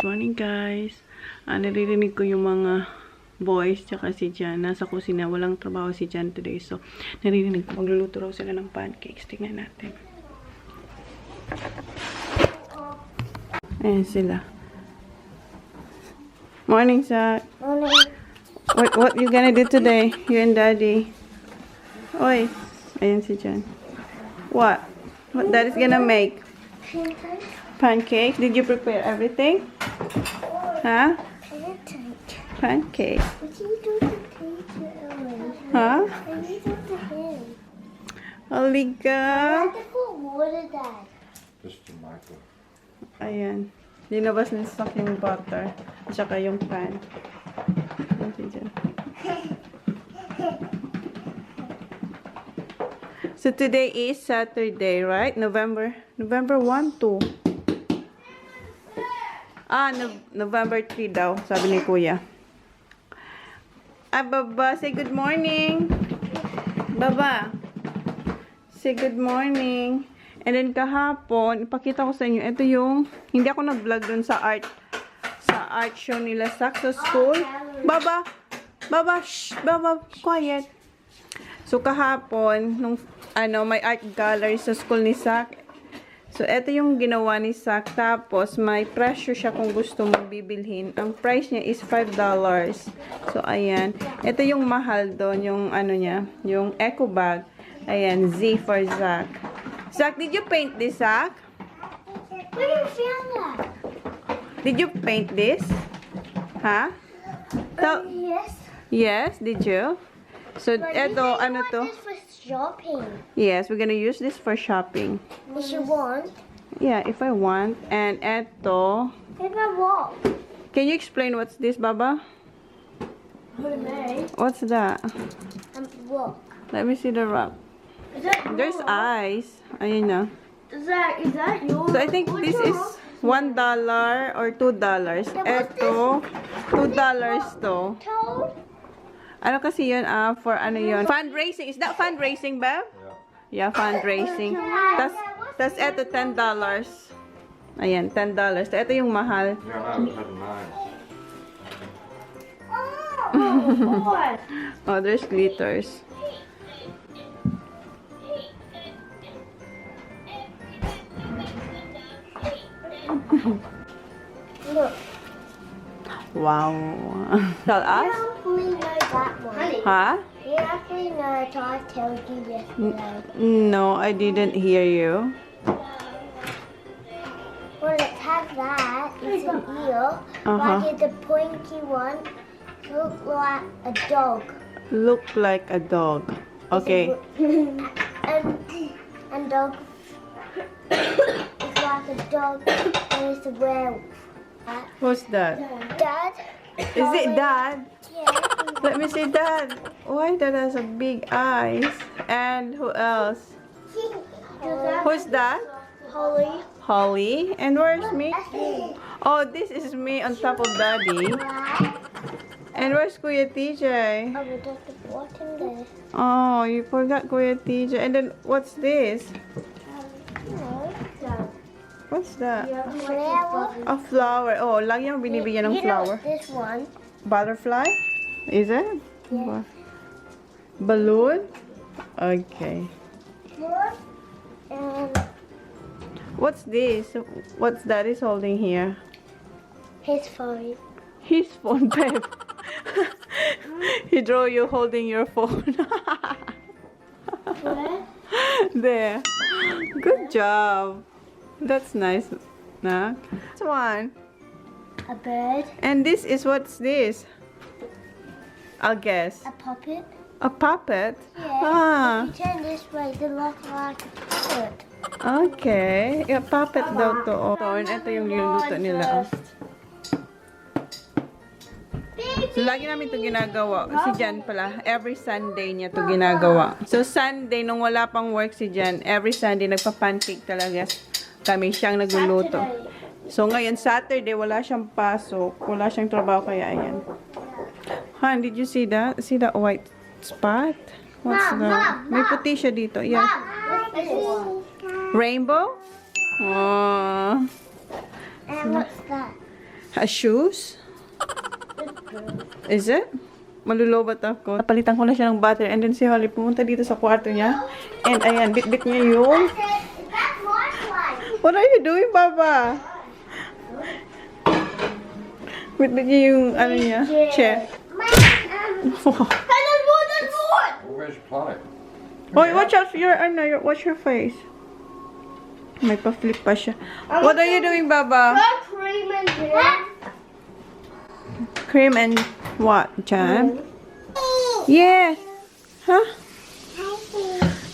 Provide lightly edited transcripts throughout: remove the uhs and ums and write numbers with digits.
Good morning guys. Naririnig ko yung mga boys tsaka si Jan. Nasa kusina. Walang trabaho si Jan today. So, naririnig ko. Magluluto raw sila ng pancakes. Tingnan natin. Ayan sila. Morning, Zach. Morning. What you gonna do today? You and Daddy. Oy. Ayan si Jan. What Daddy's gonna make? Pancakes. Did you prepare everything? Huh? Pancake. What do you do to Peter? Huh? I need to do him. Halika. I have to put water there. Just tomato. Ayan. Dinabas na sa yung butter. At saka yung pan. Ayan si Jan. So today is Saturday, right? November 1, 2. November 3 daw, sabi ni Kuya. Baba, say good morning. Baba, say good morning. And then kahapon, ipakita ko sa inyo, ito yung, hindi ako nag-vlog dun sa art show nila sa school. Baba, shh, Baba, quiet. So kahapon, nung may art gallery sa school ni Sak. So, ito yung ginawa ni Sak. Tapos, may pressure siya kung gusto mong bibilhin. Ang price niya is $5. So, ayan. Ito yung mahal doon. Yung niya. Yung eco bag. Ayan. Z for Zach. Zach, did you paint this, Zach? Where did you find that? Did you paint this? Huh? Yes. Yes, did you? So, ito, ano to? This for shopping. Yes, we're gonna use this for shopping. If you want. Yeah, if I want. And ito. If I want. Can you explain what's this, Baba? What's that? What? Let me see the wrap. Is that There's yours? eyes. Ayun na. Is that yours? So, I think this is $1 or $2. Ito, $2 to. Toad? Ano kasi yun? For ano yun? Fundraising. Is that fundraising, Bev? Yeah, fundraising. Tas eto, $10. Ayan, $10. So, ito yung mahal. Yeah, that was nice. Oh, boy. Oh, there's glitters. Look. Wow. Tell I us? actually know that one. Huh? You actually know it. I told you yesterday. No, I didn't hear you. Well, let's have that. It's an eel. Uh-huh. Like the pointy one. Look like a dog. Look like a dog. Okay. And dog. It's like a dog. And it's a werewolf. Who's that? Dad. Is it Dad? Yeah. Let me see Dad. Why Dad has a big eyes? And who else? Who's that? Holly. Holly. And where's me? Oh, this is me on top of Daddy. And where's Kuya TJ? Oh, we just bought him there. Oh, you forgot Kuya TJ. And then what's this? What's that? Flower. A flower. Oh, lagi yung binibigyan ng You know flower. this one. Butterfly? Is it? Yeah. Balloon? Okay. And What's this? What's Daddy's holding here? his phone. His phone, Pep. He drew you holding your phone. Where? There. Good job. That's nice. Nah. This one. A bird. And this is what's this? I'll guess. A puppet. A puppet? Yeah. Ah. If you turn this way, they look like a puppet. Okay. Yeah, puppet daw to. Oh. Ito yung niluluto nila. So, lagi namin ito ginagawa. Si Jan pala, every Sunday niya ito ginagawa. So, Sunday, nung wala pang work si Jan, every Sunday, nagpa-pancake talaga kami siyang nagluluto. So, ngayon, Saturday, wala siyang pasok. Wala siyang trabaho, kaya ayan. Han, did you see that? See that white spot? What's that? May puti siya dito. Yeah. Rainbow? Oh. And what's that? Has shoes? Is it? Malulobat ako. Napalitan ko na siya ng battery and then si Holly pumunta dito sa kwarto niya. And ayan, bit-bit niya yung... That's my slide. What are you doing, Baba? Bit-bit niya yung ano niya, chair. Where's your plate? Oh, watch out your, watch your face. May pa-flip pa siya. What are you doing, Baba? Cream and jam. Cream and what? Jam? Yes. Huh?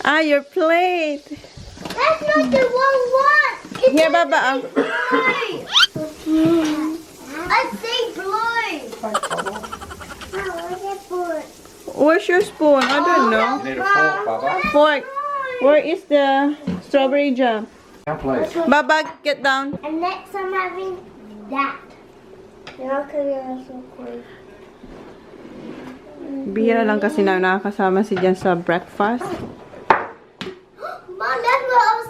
Ah, your plate. That's not the one. It's Here, Baba. blue. I say blue. Where's your spoon? I don't know. You need a fork, Baba. Fork. Where is the strawberry jam? Now, please. Baba, get down. And next I'm having that. Bihira lang kasi na nakakasama si Jan sa breakfast. Mom, that's what I was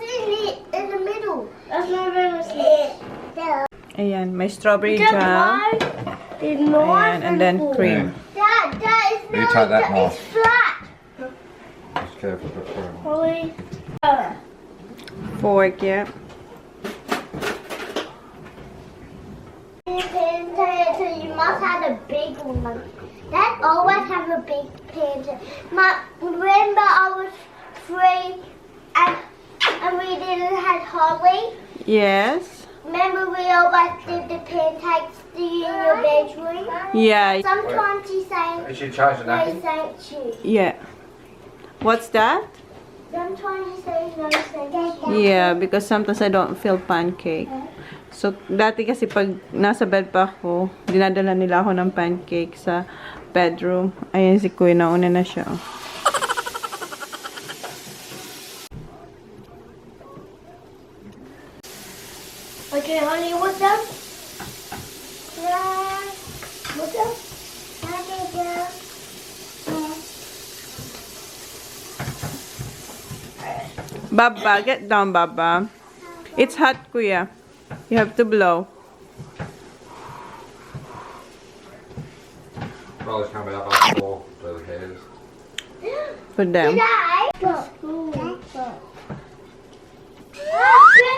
in the middle. That's not very sweet. Ayan, may strawberry jam. Ayan, and then cream. That is You not. take that It's flat. Just careful with the cream. Holy. Fork, yeah. So you must have a big one. Dad always have a big panda. Remember I was 3 and we didn't have Holly? Yes. Remember we always did the pancakes in your bedroom? Yeah. Sometimes you say Is she charging no that? thank you. Yeah. What's that? Sometimes you say no thank you. Yeah, because sometimes I don't feel pancake. So, dati kasi pag nasa bed pa ako, dinadala nila ako ng pancake sa bedroom. Ayan si Kuya, nauna na siya. Okay, honey, what's up? What's up? Baba, get down, Baba. It's hot, Kuya. You have to blow. Brother's coming up on the floor to the hairs. For them.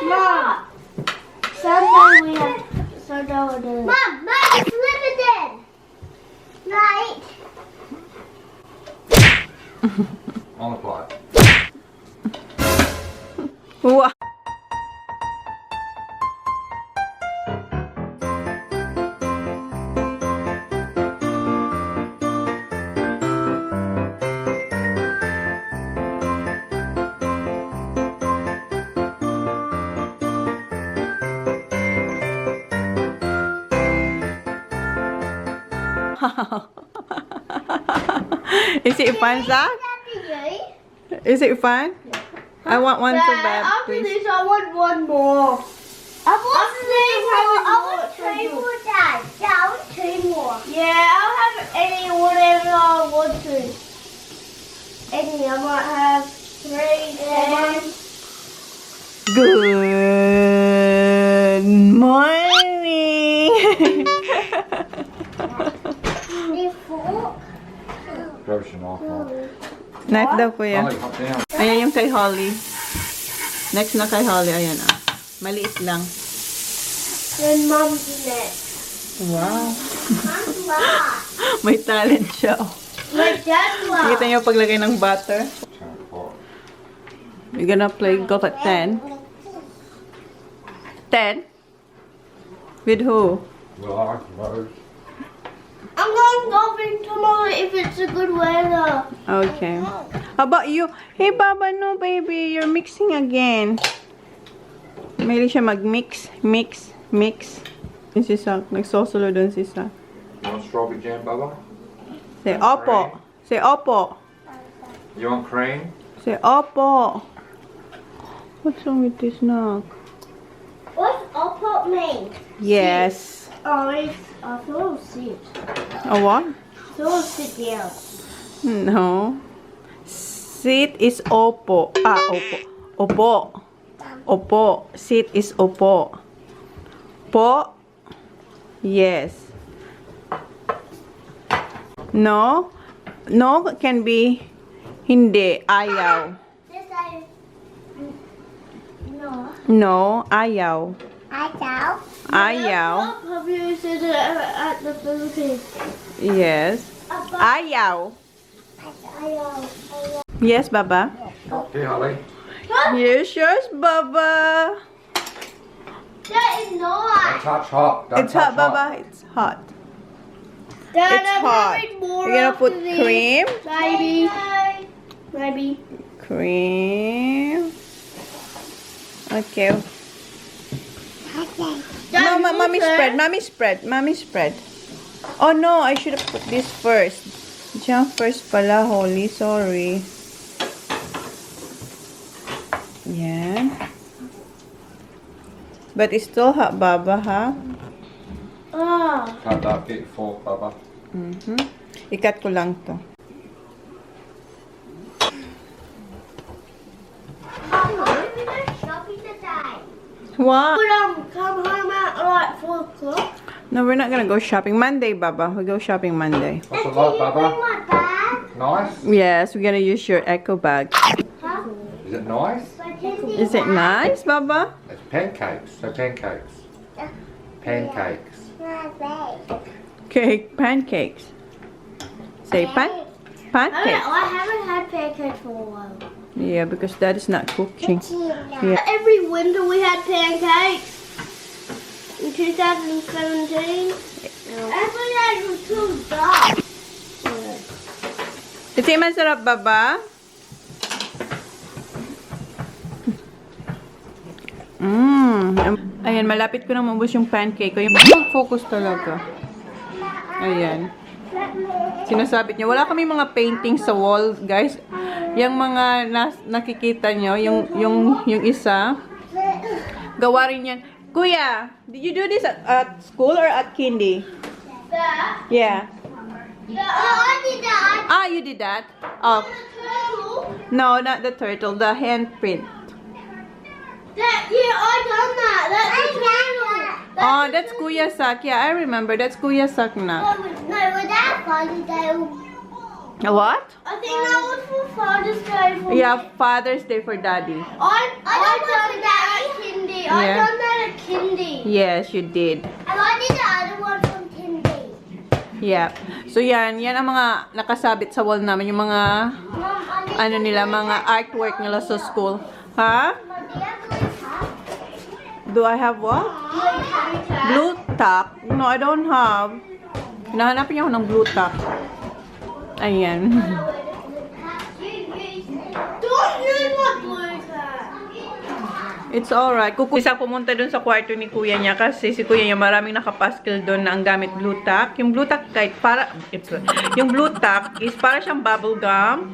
Mom, Sunday we have Sunday we do. Mom, it's limited. Right. On the plate. Wow. Is it fun, Zach? Is it fun? I want one so bad, please. This, I want one more. I want three more. I want three more, Dad. Yeah, I want two more. Yeah, I'll have any whatever I want to. Any, I might have 3, 10. Good morning. Need fork. Grab your knife, Mom. Knife daw, Kuya. Holly, hop down. Ayan yung kay Holly. Next na kay Holly. Ayan, ah. Maliit lang. Then Mum's next. Wow. Mum's last. May talent siya. Oh. My dad's last. Kita niyo paglagay ng butter. Turn the fork. You're gonna play golf at 10. 10? With who? Well, I suppose. I'm going golfing tomorrow if it's a good weather. Okay. How about you? Hey, Baba, no, baby. You're mixing again. Mahilig siya mag-mix. Mix. Yung si Sak. Nagsosolo dun si Sak. You want strawberry jam, Bubba? Say, opo. Say, opo. You want cream? Say, opo. What's wrong with this knock? What's oppo mean? Yes. Oh, it's I thought it was sit. A what? I thought it was sit down. No. Sit is opo. Ah, opo. Opo. Opo. Sit is opo. Po. Yes. No. No can be hindi. Ayaw. This I. No. No. Ayaw. Ayaw. Ayaw. Have you said it at the Philippines? Yes. Ayaw. Ayaw. Yes, Baba. Here, Holly. Yes, yours, Baba. That is Don't not. touch hot. Don't It's touch hot, Baba. It's hot. Dad, It's I'm hot. having more You're gonna put after this. cream? Maybe. Maybe. Cream. Okay. Dad, Mama, you mommy first. spread. Mommy spread. Mommy spread. Oh no, I should have put this first. Jam first pala, Holly. Sorry. Yan. But it's still hot, Baba, ha? Ah. Cut that bit for Baba. Ikat ko lang to. We go shopping today. Wow. Come home at like 4 o'clock. No, we're not gonna go shopping. Monday, Baba. We go shopping Monday. What's it like, Baba? my bag? Nice? Yes, we're gonna use your echo bag. Huh? Is it nice? Is it nice, Baba? It's pancakes. So pancakes. Pancakes. Cake, pancakes. Say pancakes. I haven't had pancakes for a while. Yeah, because Dad is not cooking. Yeah. Every winter we had pancakes. In 2017. Every night was too dark. Ito yung masarap, Baba? Ayan, malapit ko na maubos yung pancake ko. Yung mag-focus talaga. Ayan. Sinasabit niya. Wala kami mga paintings sa wall, guys. Yung mga nakikita nyo, yung isa, gawa rin yan. Kuya, did you do this at school or at kindy? Yeah. I did that. Ah, you did that? Oh. No, not the turtle. The handprint. Yeah, I done that. That's a turtle. Oh, that's Kuya Sak. Yeah, I remember. That's Kuya Sak na. No, was that Father's Day? What? I think that was for Father's Day. For Yeah, Father's Day for Daddy. I done that at Kindy. I Yeah. done that at Kindy. Yes, you did. And I did the other one from Kindy. Yeah. So yan ang mga nakasabit sa wall namin, yung mga Mom, I need ano nila, mga artwork nila sa school. Ha? Do I have what? Blue tack? No, I don't have. Hinahanapin niya ako ng blue tack. Ayan. Don't use my blue cat. It's alright. Isa pumunta dun sa kwarto ni kuya niya kasi si kuya niya maraming nakapaskil dun na ang gamit blue tack. Yung blue tack yung blue tack is para siyang bubble gum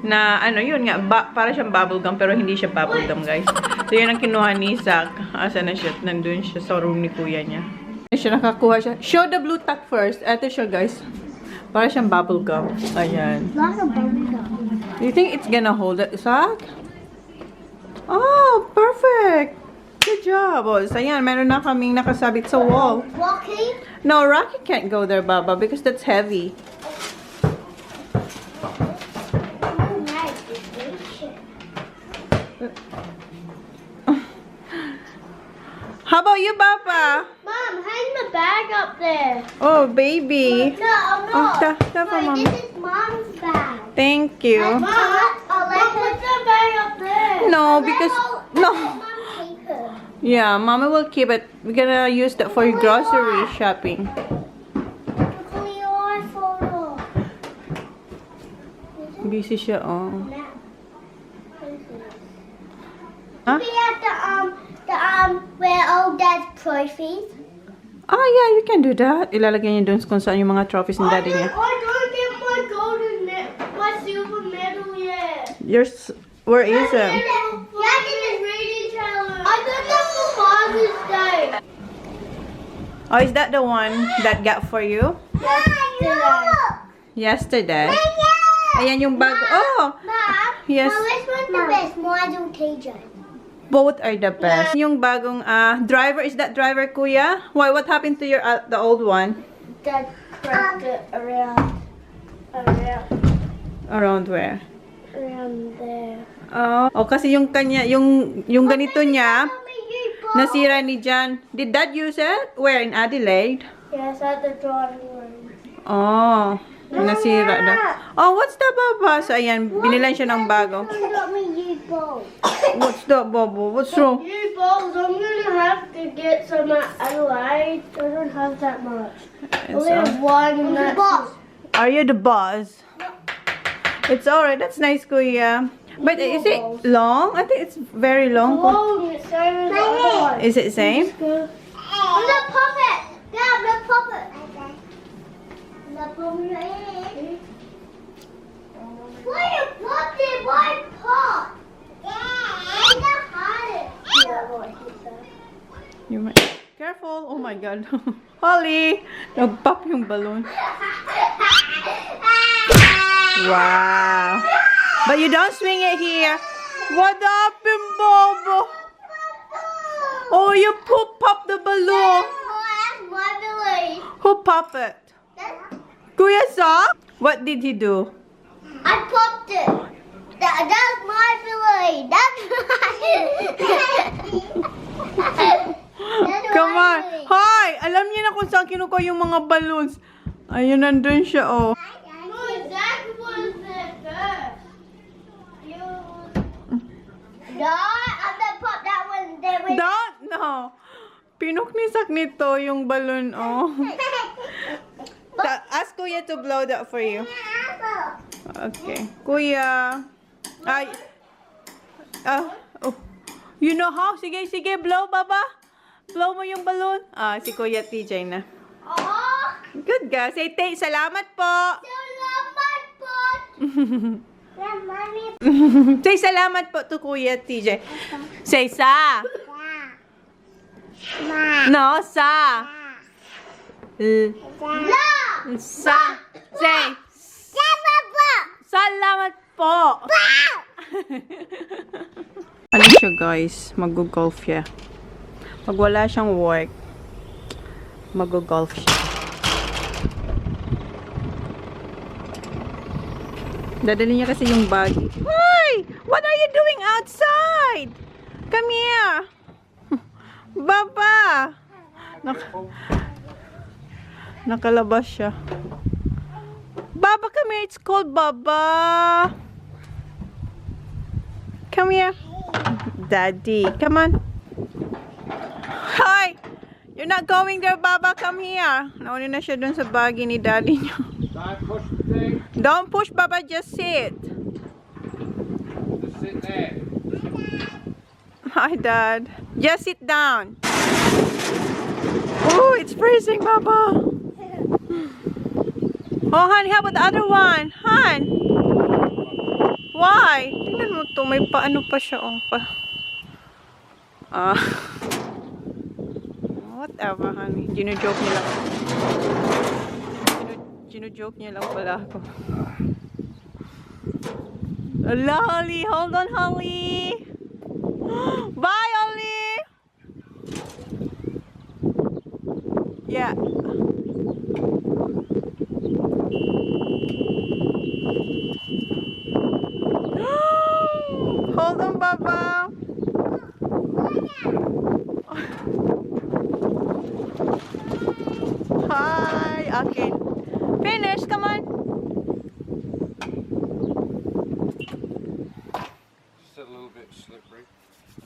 na ano yun nga para siyang bubble gum pero hindi siya bubble gum, guys. So yun ang kinuha ni Zach. Asa na siya? Nandun siya sa room ni kuya niya. Siya nakakuha siya. Show the blue tack first. Ito siya, guys. Para siyang bubble gum. Ayan. Lots of bubble gum. Do you think it's gonna hold it, Zach? Oh, perfect! Good job. Oh, so ayan, meron na kaming nakasabit sa wall. Rocky? No, Rocky can't go there, Baba, because that's heavy. How about you, Baba? Mom, hang the bag up there. Oh, baby. No, I'm Oh, not. tap Wait, Mom. this is Mom's bag. Thank you. Mom, put the bag up there. No, because no. Mom, keep it. Yeah, Mama will keep it. We're gonna use that for your grocery shopping. Busy siya, oh. Huh? We have where old dad's trophies. Ah, yeah, you can do that. Ilalagay niya dun kung saan yung mga trophies ng daddy niya. I don't get my golden my silver medal yet. Yours, where is it? Yeah, it's reading challenge. I got that for Father's Day. Oh, is that the one that got for you? Yesterday. Ayan yung bag. Oh! Mom, Yes. which one's the best? Mine or TJ? Both are the best. Yung bagong driver, is that driver, Kuya? Why? What happened to your the old one? Dad wrapped it around Around where? there. Oh, kasi yung kanya, yung ganito niya, Mommy, you bought. nasira ni Jan. Did Dad use it? Where? In Adelaide? Yes, at the drawing room. Oh, nasira daw. Oh, what's the baba? So, ayan, binilan siya ng bago. You got me you balls. What's the baba? What's wrong? You balls, I'm gonna have to get some at Adelaide. I don't have that much. I only have one and that's Are you the boss? It's alright. That's nice, Kuya. But is it long? I think it's very long. long, it's same as the other one. Is it same? I'm the puppet. Dad, the puppet. The puppet. Why you popped it? Why pop? Yeah, it's the hardest. Yeah, I hate that. You might... Careful. Oh my God. Holly! Nag-pop yung balloon. Wow. But you don't swing it here. What happened, Bobo? Oh, you pop the balloon. That's my belief. Who popped it? Kuya saw? What did he do? I popped it. That's my belief. That's Come on. Hi! Alam niya na kung saan kinukuha yung mga balloons. Ayun, nandun siya, oh. Zach was there first. No, I'm gonna pop that one there with Don't! No. Pinuknisak nito yung balloon, oh. Ask Kuya to blow that for you. Okay. Kuya. Ay. Oh. You know how? Sige, blow, Baba. Blow mo yung balloon. Si Kuya TJ na. Oh, Good girl. Say, salamat po. salamat po. Say, salamat po to Kuya TJ. Say, sa. No, sa. La. Sa. Say, salamat po. Ano siya, guys? Mag-golf siya. Pag wala siyang work, mag-golf siya. Dadali niya kasi yung bag. Hoy! What are you doing outside? Come here. Baba! Nakalabas siya. Baba, come here. It's cold, Baba. Come here. Daddy, come on. Hi! You're not going there, Baba. Come here. Nauna na siya dun sa bagay ni Daddy niya. Don't push the thing. Don't push, Baba. Just sit. Just sit there. Hi, Dad. Just sit down. Oh, it's freezing, Baba. Oh, hon, how about the other one? Hon. Why? Tingnan mo to. May paano pa siya. Oh, whatever, honey. Gino-joke niya lang. Gino-joke niya lang pala ako. Hello, Holly. Hold on, Holly. Bye, Holly. Yeah. Hold on, Baba. Hi. Okay. Finish. Come on. Just a little bit slippery.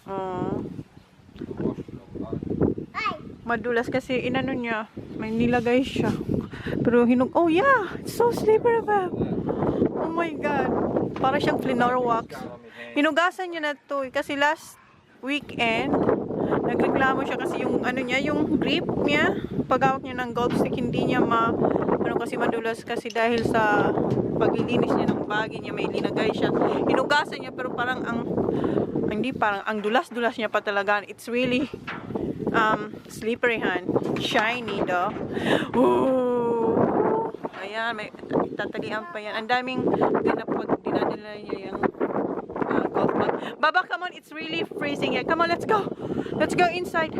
Oh. Wash it off. Madulas kasi inano niya. May nilagay siya. Pero hinog. Oh yeah. It's so slippery, Bab. Oh my God. Para siyang floor wax. Hinugasan niya na to. Kasi last weekend, nagreklamo siya kasi yung ano niya, yung grip niya, paghawak niya ng golf stick, hindi niya kasi madulas kasi dahil sa paglilinis niya ng bagay niya, may linagay siya. Hinugasan niya pero parang ang dulas-dulas niya pa talaga. It's really slippery hand. Shiny daw. Ooh. Ayan, may tatalian pa yan. Ang daming dinadala niya yung golf Baba, come on. It's really freezing here. Come on, let's go. Let's go inside.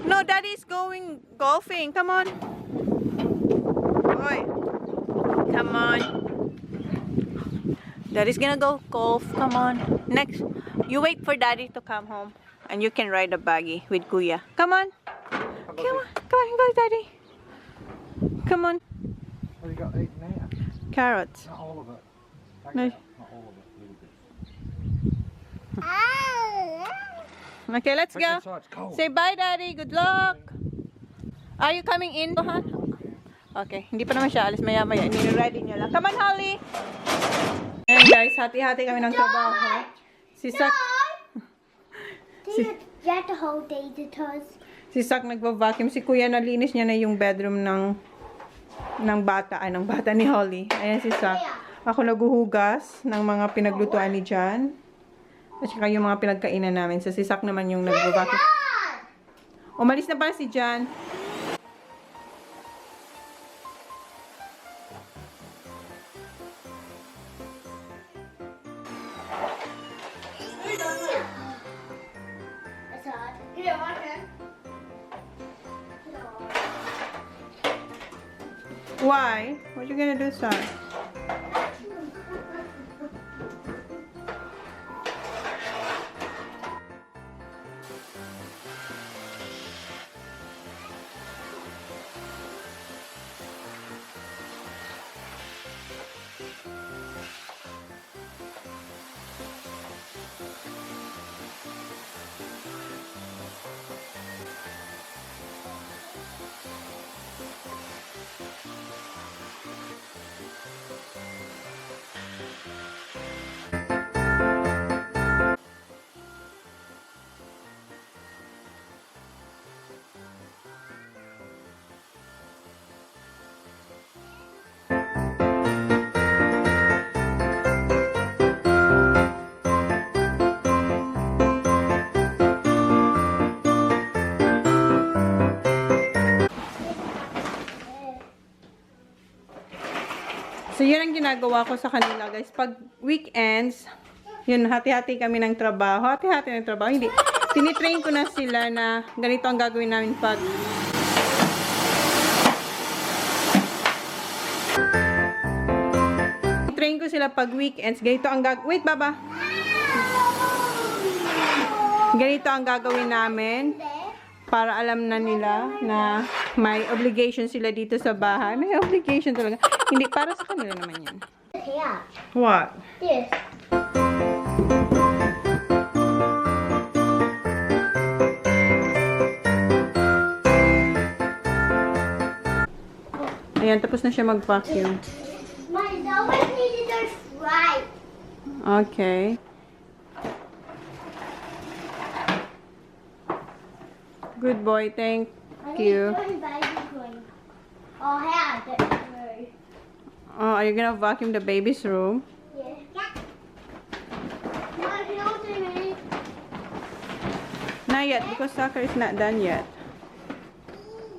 No, Daddy's going golfing. Come on. Oi. Come on. Daddy's gonna go golf. Come on. Next, you wait for Daddy to come home. And you can ride a buggy with Kuya. Come on. Come on. Come on, go, Daddy. Come on. What have you got eaten there? Carrots. Not all of it. Take No. it out. Not all of it. A little bit. Okay, let's Take go. inside. It's cold. Say bye, Daddy. Good luck. Are you coming in, Johan? Okay, hindi pa naman siya alis. Maya-maya. Nire-ready niya lang. Come on, Holly. Ayan, guys. Hati-hati kami ng trabaho. Si Sak... You have to hold the toes. Si Sak nagva-vacuum. Si Kuya nalinis niya na yung bedroom ng bata ni Holly. Ayan si Sak. Ako naguhugas ng mga pinaglutuan ni Jan. At saka yung mga pinagkainan namin. So si Sak naman yung nagva-vacuum. Umalis na pala si Jan. That's hard. Here, my turn. Why? What you gonna do, Sak? So, yun ang ginagawa ko sa kanila, guys. Pag weekends, yun, hati-hati kami ng trabaho. Hati-hati ng trabaho. Hindi. Tinitrain ko na sila na ganito ang gagawin namin pag... Train ko sila pag weekends. Ganito ang gagawin... Wait, Baba. Ganito ang gagawin namin. Para alam na nila na may obligation sila dito sa bahay. May obligation talaga. Hindi, para sa kanila naman yan. Here. What? This. Ayan, tapos na siya mag-vacuum. My always needed those right. Okay. Good boy, thank you. Oh, yeah, that's right. Oh, are you gonna vacuum the baby's room? Yeah. No, you don't do it. Not yet, because soccer is not done yet.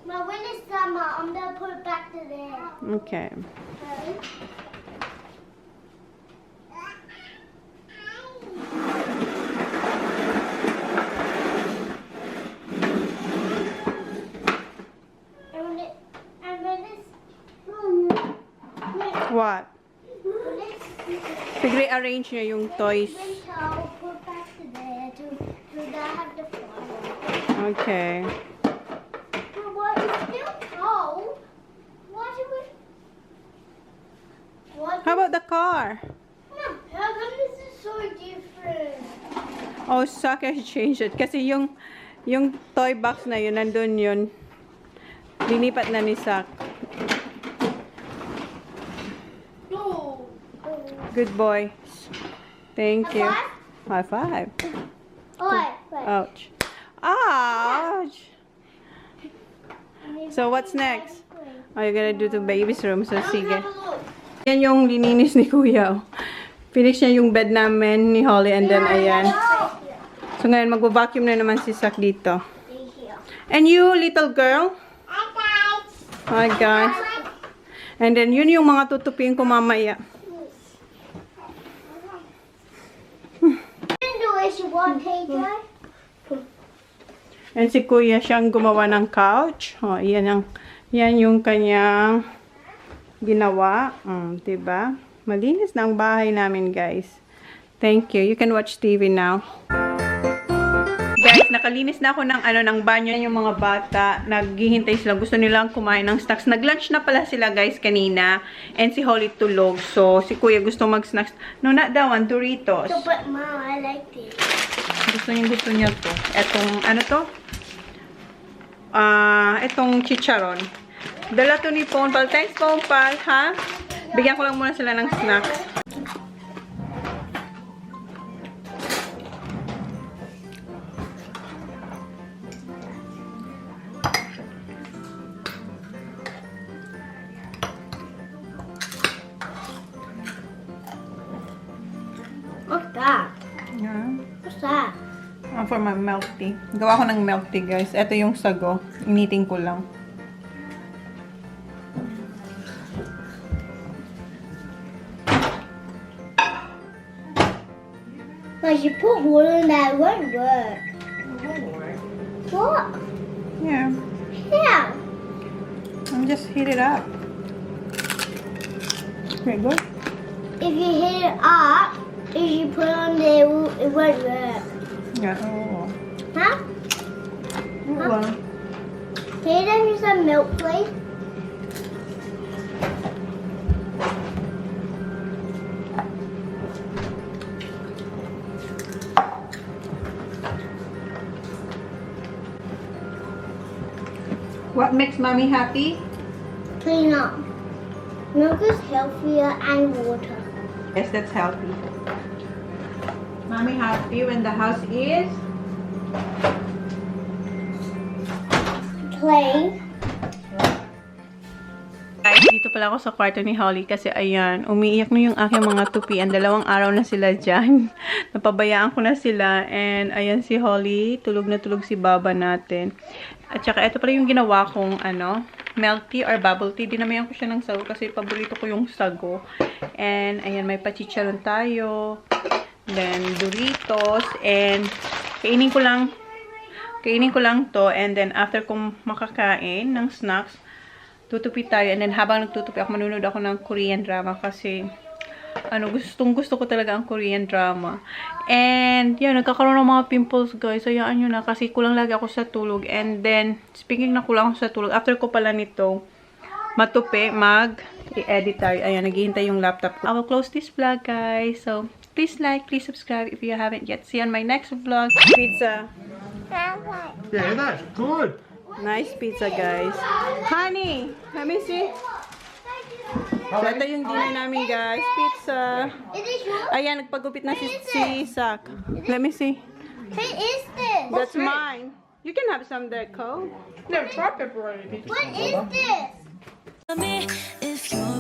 But when it's summer, I'm gonna put it back to there. Okay. Okay? What? Pag-rearrange niya yung toys. I'll put back to there to not have the flower. Okay. But what? It's still cold. Why do we? What? How about the car? How come this is so different? Oh, soccer changed it. Kasi yung toy box na yun, nandun yun. Linipat na ni Sak. No. Good boy. Thank you. High High five? five. Oh, wait. Ouch. Ouch. So, what's next? Are you gonna do to baby's room? So, sige. Yan yung lininis ni Kuya. Finish niya yung bed namin ni Holly and then ayan. So, ngayon magvo-vacuum na naman si Sak dito. And you, little girl? Hi, guys. And then, yun yung mga tutupin ko mamaya. What, TJ? And si Kuya siyang gumawa ng couch. Oh, yan yung kanyang ginawa. Diba? Malinis na ang bahay namin, guys. Thank you. You can watch TV now. Guys, nakalinis na ako ng banyo. Yung mga bata, naghihintay sila. Gusto nilang kumain ng snacks. Nag-lunch na pala sila, guys, kanina. And si Holly tulog. So, si Kuya gusto mag-snacks. No, not that one. Doritos. So, but Mom, I like this. Gusto niya to. Etong, ano to? Etong chicharon. Dala to ni Ponpal. Thanks, Ponpal, ha? Bigyan ko lang muna sila ng snacks. What's that? Yeah. What's that? For my milk tea. Gawa ko ng milk tea, guys. Ito yung sago. Initing ko lang. Like, you put water in that, it won't work. What? Yeah. Yeah. I'm just heat it up. Very good. If you heat it up, if you put it on there, it won't work. Yeah. Oh. Huh? Well. Can you give me some milk, please? What makes mommy happy? Clean up. Milk is healthier and water. Yes, that's healthy. Mommy happy when the house is Clean. Guys, dito pala ako sa kwarto ni Holly kasi ayan, umiiyak na yung aking mga tupian. 2 araw na sila dyan. Napabayaan ko na sila. And ayan si Holly, tulog na tulog si Baba natin. At saka ito pala yung ginawa kong milk tea or bubble tea. Dinamayan ko siya ng sago kasi paborito ko yung sago. And ayan, may pachicharon tayo. Then Doritos. And kainin ko lang to. And then after kong makakain ng snacks, tutupi tayo. And then habang nagtutupi ako, manunod ako ng Korean drama kasi gusto ko talaga ang Korean drama. And yan, nagkakaroon ng mga pimples, guys. Hayaan nyo na kasi kulang lagi ako sa tulog. And then, speaking na kulang ako sa tulog, after ko pala nito matupi, i-edit tayo. Ayan, naghihintay yung laptop ko. I will close this vlog, guys. So, please like, please subscribe if you haven't yet. See you on my next vlog. Pizza. Yeah, that's good. Nice pizza, guys. Honey, let me see. So, ito yung dinner namin, guys. Pizza. Is this yours? Ayan, nagpagupit na si Zach. Let me see. Who is this? That's mine. You can have some there, Cole. No, try pepperoni. What is this? If you're